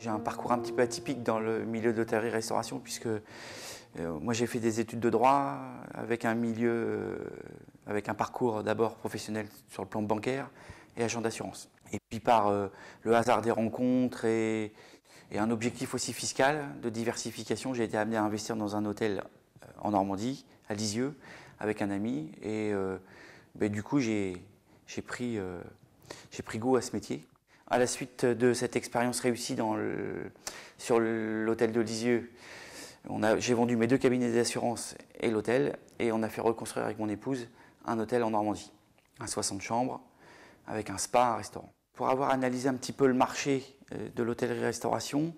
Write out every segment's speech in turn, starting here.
J'ai un parcours un petit peu atypique dans le milieu de l'hôtellerie-restauration puisque moi j'ai fait des études de droit avec avec un parcours d'abord professionnel sur le plan bancaire et agent d'assurance. Et puis par le hasard des rencontres et un objectif aussi fiscal de diversification, j'ai été amené à investir dans un hôtel en Normandie, à Lisieux, avec un ami. Et du coup j'ai pris goût à ce métier. À la suite de cette expérience réussie sur l'hôtel de Lisieux, j'ai vendu mes 2 cabinets d'assurance et l'hôtel, et on a fait reconstruire avec mon épouse un hôtel en Normandie, un 60 chambres, avec un spa, un restaurant. Pour avoir analysé un petit peu le marché de l'hôtellerie-restauration,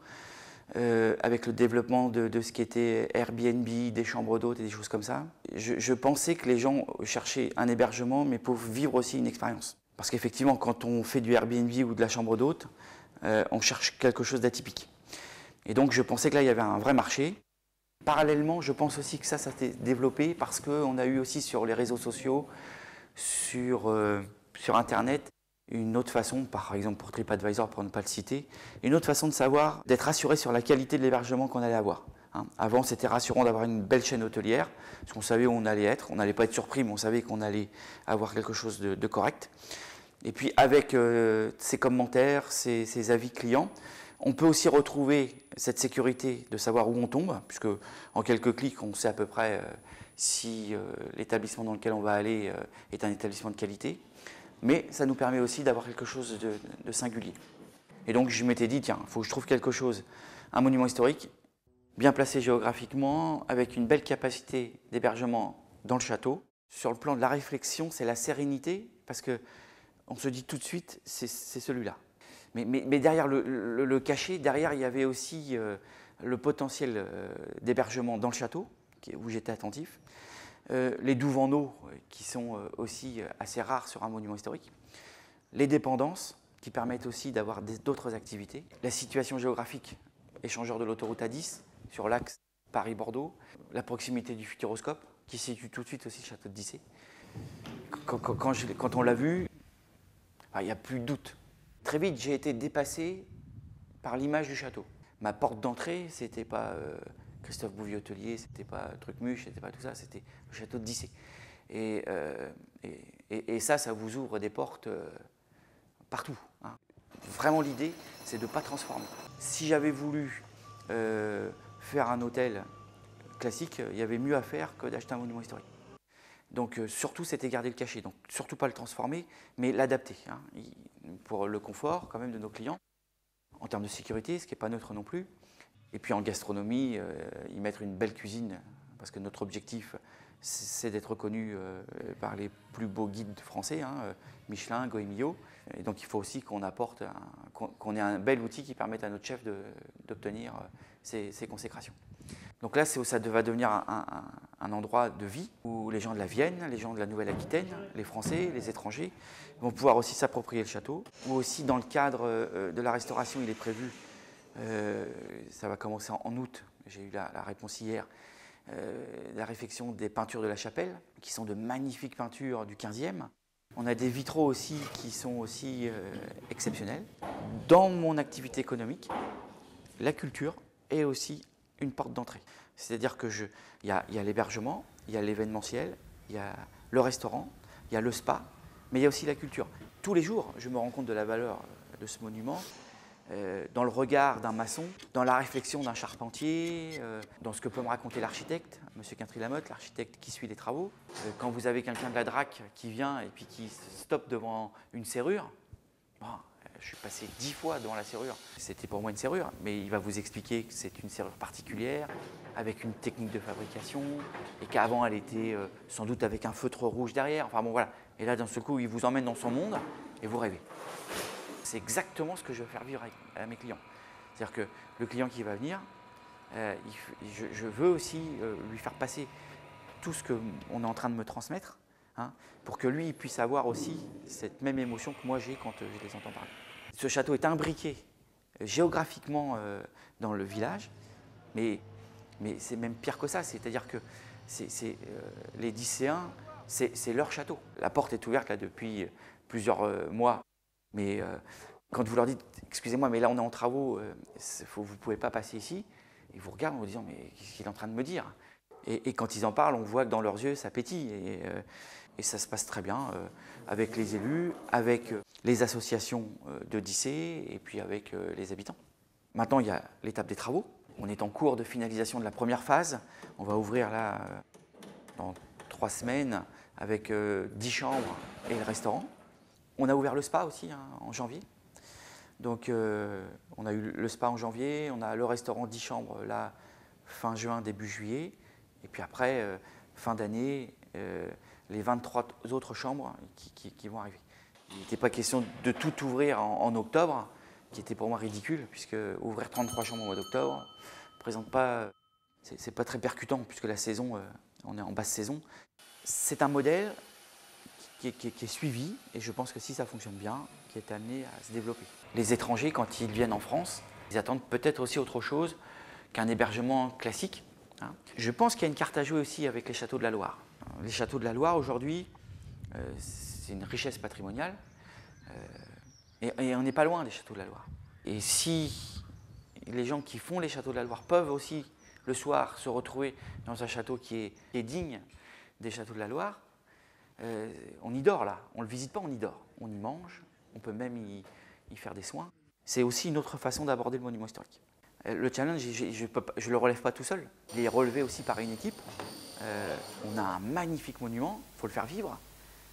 avec le développement de ce qui était Airbnb, des chambres d'hôtes et des choses comme ça, je pensais que les gens cherchaient un hébergement, mais pour vivre aussi une expérience. Parce qu'effectivement, quand on fait du Airbnb ou de la chambre d'hôte, on cherche quelque chose d'atypique. Et donc je pensais que là, il y avait un vrai marché. Parallèlement, je pense aussi que ça s'est développé parce qu'on a eu aussi sur les réseaux sociaux, sur Internet, une autre façon, par exemple pour TripAdvisor, pour ne pas le citer, une autre façon de savoir, d'être rassuré sur la qualité de l'hébergement qu'on allait avoir. Avant, c'était rassurant d'avoir une belle chaîne hôtelière, parce qu'on savait où on allait être. On n'allait pas être surpris, mais on savait qu'on allait avoir quelque chose de correct. Et puis avec ces commentaires, ces avis clients, on peut aussi retrouver cette sécurité de savoir où on tombe, puisque en quelques clics, on sait à peu près si l'établissement dans lequel on va aller est un établissement de qualité. Mais ça nous permet aussi d'avoir quelque chose de singulier. Et donc je m'étais dit, tiens, il faut que je trouve quelque chose, un monument historique, bien placé géographiquement, avec une belle capacité d'hébergement dans le château. Sur le plan de la réflexion, c'est la sérénité, parce qu'on se dit tout de suite, c'est celui-là. Mais derrière le cachet, derrière il y avait aussi le potentiel d'hébergement dans le château, où j'étais attentif. Les douves en eau, qui sont aussi assez rares sur un monument historique. Les dépendances, qui permettent aussi d'avoir d'autres activités. La situation géographique, échangeur de l'autoroute A10, sur l'axe Paris-Bordeaux. La proximité du Futuroscope, qui situe tout de suite aussi le château de Dissay. Quand on l'a vu, il n'y a plus de doute. Très vite, j'ai été dépassé par l'image du château. Ma porte d'entrée, c'était pas Christophe Bouvier-Hôtelier, c'était pas Trucmuche, c'était pas tout ça, c'était le château de Dissay. Et ça vous ouvre des portes partout. Vraiment, l'idée, c'est de ne pas transformer. Si j'avais voulu faire un hôtel classique, il y avait mieux à faire que d'acheter un monument historique. Donc surtout, c'était garder le cachet. Donc surtout pas le transformer, mais l'adapter pour le confort quand même de nos clients. En termes de sécurité, ce qui n'est pas neutre non plus. Et puis en gastronomie, y mettre une belle cuisine, parce que notre objectif, c'est d'être reconnu par les plus beaux guides français, Michelin, Goemio. Et donc il faut aussi qu'on apporte, qu'on ait un bel outil qui permette à notre chef d'obtenir ces consécrations. Donc là, ça va devenir un endroit de vie où les gens de la Vienne, les gens de la Nouvelle-Aquitaine, les Français, les étrangers vont pouvoir aussi s'approprier le château. Ou aussi dans le cadre de la restauration, il est prévu, ça va commencer en août, j'ai eu la réponse hier, la réfection des peintures de la chapelle, qui sont de magnifiques peintures du 15e. On a des vitraux aussi qui sont aussi exceptionnels. Dans mon activité économique, la culture est aussi une porte d'entrée. C'est-à-dire qu'il y a l'hébergement, il y a l'événementiel, il y a le restaurant, il y a le spa, mais il y a aussi la culture. Tous les jours, je me rends compte de la valeur de ce monument, dans le regard d'un maçon, dans la réflexion d'un charpentier, dans ce que peut me raconter l'architecte, M. Quintry-Lamotte, l'architecte qui suit les travaux. Quand vous avez quelqu'un de la DRAC qui vient et puis qui stoppe devant une serrure, je suis passé 10 fois devant la serrure. C'était pour moi une serrure, mais il va vous expliquer que c'est une serrure particulière, avec une technique de fabrication, et qu'avant elle était sans doute avec un feutre rouge derrière. Enfin bon, voilà. Et là, d'un seul coup, il vous emmène dans son monde et vous rêvez. C'est exactement ce que je veux faire vivre à mes clients. C'est-à-dire que le client qui va venir, je veux aussi lui faire passer tout ce qu'on est en train de me transmettre, pour que lui il puisse avoir aussi cette même émotion que moi j'ai quand je les entends parler. Ce château est imbriqué géographiquement dans le village, mais c'est même pire que ça, c'est-à-dire que les Dissayens, c'est leur château. La porte est ouverte là depuis plusieurs mois, mais Quand vous leur dites « excusez-moi, mais là on est en travaux, vous ne pouvez pas passer ici », ils vous regardent en vous disant « mais qu'est-ce qu'il est en train de me dire ?» Et quand ils en parlent, on voit que dans leurs yeux, ça pétille. Et ça se passe très bien avec les élus, avec les associations de Dissé et puis avec les habitants. Maintenant, il y a l'étape des travaux. On est en cours de finalisation de la première phase. On va ouvrir là dans 3 semaines avec 10 chambres et le restaurant. On a ouvert le spa aussi en janvier. Donc on a eu le spa en janvier, on a le restaurant 10 chambres là fin juin, début juillet. Et puis après, fin d'année, les 23 autres chambres qui vont arriver. Il n'était pas question de tout ouvrir en octobre, qui était pour moi ridicule, puisque ouvrir 33 chambres au mois d'octobre présente pas, c'est pas très percutant, puisque la saison, on est en basse saison. C'est un modèle qui est suivi, et je pense que si ça fonctionne bien, qui est amené à se développer. Les étrangers, quand ils viennent en France, ils attendent peut-être aussi autre chose qu'un hébergement classique. Je pense qu'il y a une carte à jouer aussi avec les châteaux de la Loire. Les châteaux de la Loire, aujourd'hui, c'est une richesse patrimoniale, et on n'est pas loin des châteaux de la Loire. Et si les gens qui font les châteaux de la Loire peuvent aussi, le soir, se retrouver dans un château qui est digne des châteaux de la Loire, on y dort là, on ne le visite pas, on y dort. On y mange, on peut même y faire des soins. C'est aussi une autre façon d'aborder le monument historique. Le challenge, je ne le relève pas tout seul, il est relevé aussi par une équipe. On a un magnifique monument, il faut le faire vivre.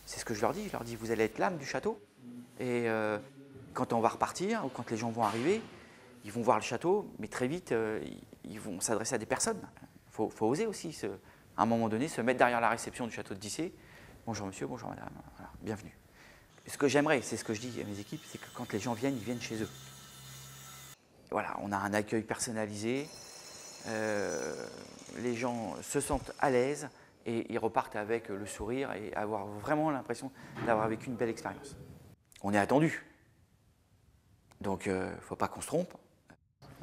C'est ce que je leur dis, vous allez être l'âme du château. Et quand on va repartir, ou quand les gens vont arriver, ils vont voir le château, mais très vite, ils vont s'adresser à des personnes. Il faut oser aussi, à un moment donné, se mettre derrière la réception du château de Dissé. Bonjour monsieur, bonjour madame, voilà, bienvenue. Ce que j'aimerais, c'est ce que je dis à mes équipes, c'est que quand les gens viennent, ils viennent chez eux. Voilà, on a un accueil personnalisé, les gens se sentent à l'aise et ils repartent avec le sourire et avoir vraiment l'impression d'avoir vécu une belle expérience. On est attendu, donc il ne faut pas qu'on se trompe.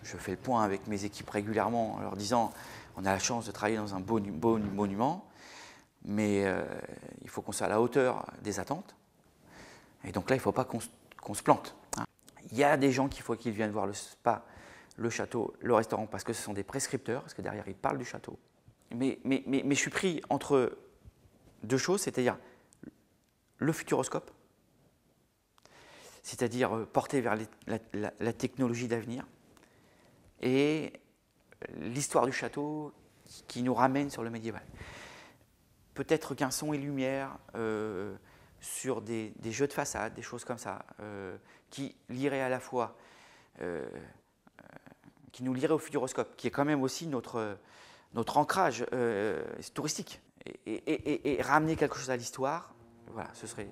Je fais le point avec mes équipes régulièrement en leur disant on a la chance de travailler dans un beau monument, mais il faut qu'on soit à la hauteur des attentes. Et donc là, il ne faut pas qu'on se plante. Il y a des gens qu'il faut qu'ils viennent voir le spa, le château, le restaurant, parce que ce sont des prescripteurs, parce que derrière, ils parlent du château. Mais je suis pris entre deux choses, c'est-à-dire le futuroscope, c'est-à-dire porté vers la technologie d'avenir, et l'histoire du château qui nous ramène sur le médiéval. Peut-être qu'un son et lumière sur des jeux de façade, des choses comme ça, qui lieraient à la fois, qui nous lieraient au futuroscope, qui est quand même aussi notre ancrage touristique, et ramener quelque chose à l'histoire, voilà, ce serait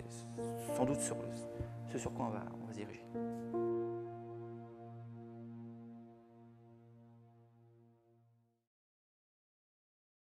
sans doute ce sur quoi on va se diriger.